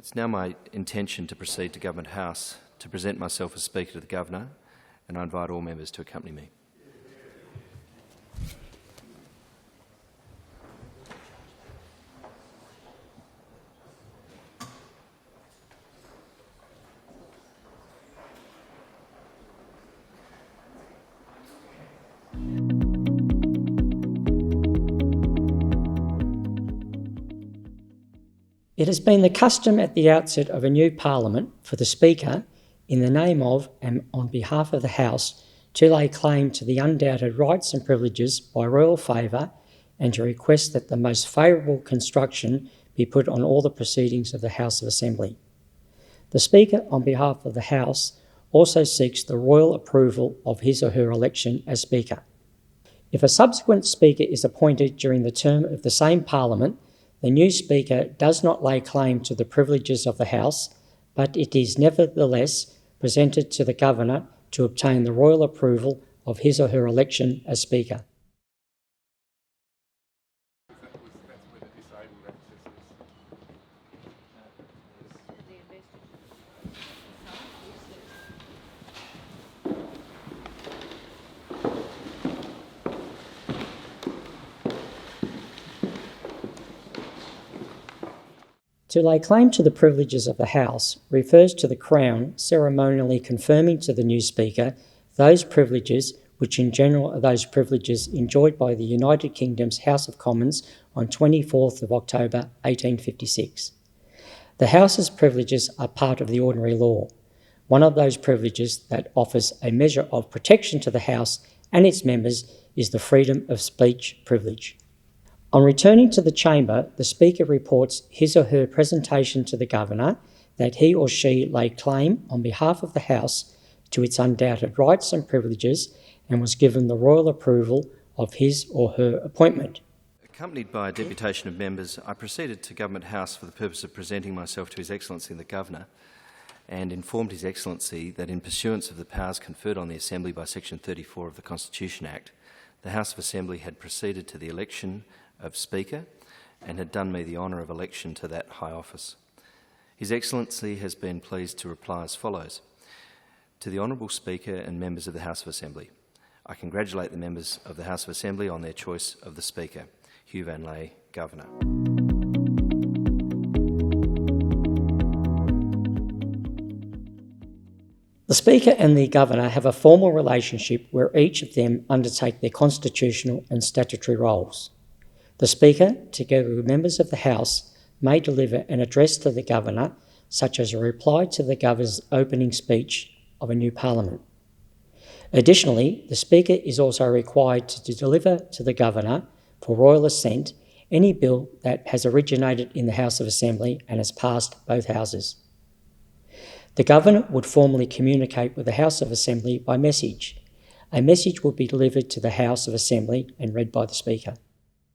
It's now my intention to proceed to Government House to present myself as Speaker to the Governor, and I invite all members to accompany me. It has been the custom at the outset of a new Parliament for the Speaker, in the name of and on behalf of the House, to lay claim to the undoubted rights and privileges by royal favour and to request that the most favourable construction be put on all the proceedings of the House of Assembly. The Speaker, on behalf of the House, also seeks the royal approval of his or her election as Speaker. If a subsequent Speaker is appointed during the term of the same Parliament, the new Speaker does not lay claim to the privileges of the House, but it is nevertheless presented to the Governor to obtain the royal approval of his or her election as Speaker. To lay claim to the privileges of the House refers to the Crown ceremonially confirming to the new Speaker those privileges which in general are those privileges enjoyed by the United Kingdom's House of Commons on 24th of October 1856. The House's privileges are part of the ordinary law. One of those privileges that offers a measure of protection to the House and its members is the freedom of speech privilege. On returning to the chamber, the Speaker reports his or her presentation to the Governor that he or she laid claim on behalf of the House to its undoubted rights and privileges and was given the royal approval of his or her appointment. Accompanied by a deputation of members, I proceeded to Government House for the purpose of presenting myself to His Excellency the Governor and informed His Excellency that in pursuance of the powers conferred on the Assembly by Section 34 of the Constitution Act, the House of Assembly had proceeded to the election of Speaker and had done me the honour of election to that high office. His Excellency has been pleased to reply as follows. To the Honourable Speaker and members of the House of Assembly, I congratulate the members of the House of Assembly on their choice of the Speaker, Hugh Van Ley, Governor. The Speaker and the Governor have a formal relationship where each of them undertake their constitutional and statutory roles. The Speaker, together with members of the House, may deliver an address to the Governor, such as a reply to the Governor's opening speech of a new Parliament. Additionally, the Speaker is also required to deliver to the Governor, for royal assent, any bill that has originated in the House of Assembly and has passed both houses. The Governor would formally communicate with the House of Assembly by message. A message would be delivered to the House of Assembly and read by the Speaker.